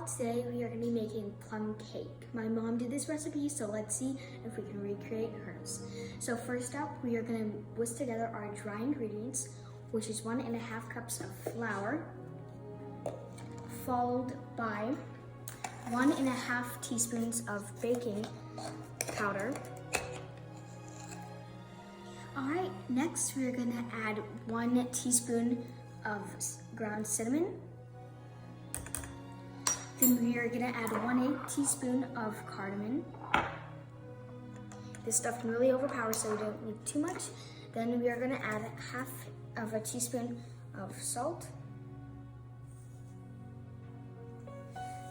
today we are going to be making plum cake. My mom did this recipe, so let's see if we can recreate hers. So first up, we are going to whisk together our dry ingredients, which is 1.5 cups of flour, followed by 1.5 teaspoons of baking powder. All right, next we are going to add 1 teaspoon of ground cinnamon. Then we are gonna add 1/8 teaspoon of cardamom. This stuff can really overpower, so you don't need too much. Then we are gonna add 1/2 teaspoon of salt.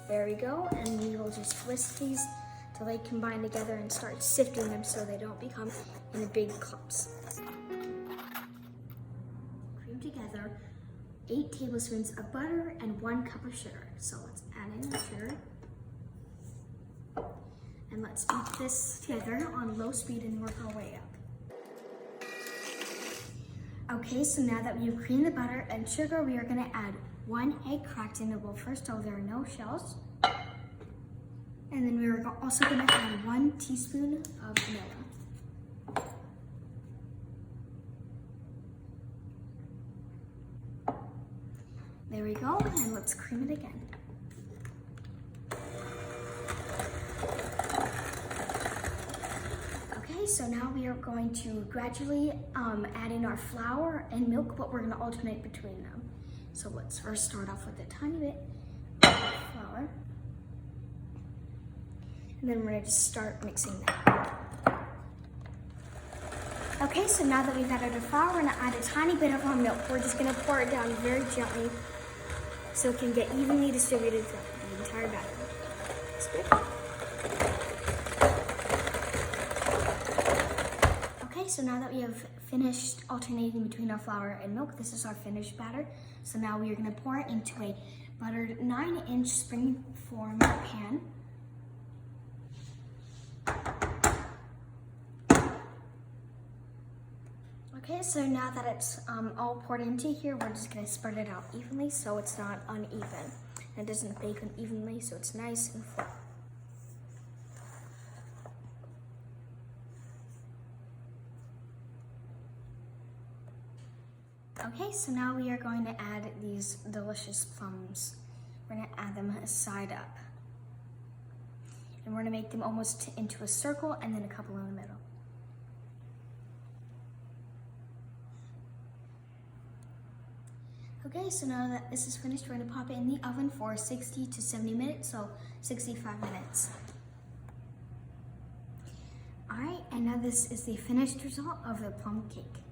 There we go, and we will just whisk these till they combine together and start sifting them so they don't become in big clumps. Cream together 8 tablespoons of butter and 1 cup of sugar. So let's add in the sugar. And let's beat this together on low speed and work our way up. Okay, so now that we've creamed the butter and sugar, we are gonna add 1 egg cracked in the bowl first so there are no shells. And then we're also gonna add 1 teaspoon of vanilla. There we go, and let's cream it again. Okay, so now we are going to gradually add in our flour and milk, but we're gonna alternate between them. So let's first start off with a tiny bit of flour. And then we're gonna just start mixing that. Okay, so now that we've added our flour, we're gonna add a tiny bit of our milk. We're just gonna pour it down very gently so it can get evenly distributed throughout the entire batter. That's good. Okay, so now that we have finished alternating between our flour and milk, this is our finished batter. So now we are gonna pour it into a buttered 9-inch spring-form pan. Okay, so now that it's all poured into here, we're just gonna spread it out evenly so it's not uneven. And it doesn't bake unevenly, so it's nice and flat. Okay, so now we are going to add these delicious plums. We're gonna add them side up. And we're gonna make them almost into a circle and then a couple in the middle. Okay, so now that this is finished, we're gonna pop it in the oven for 60 to 70 minutes, so 65 minutes. All right, and now this is the finished result of the plum cake.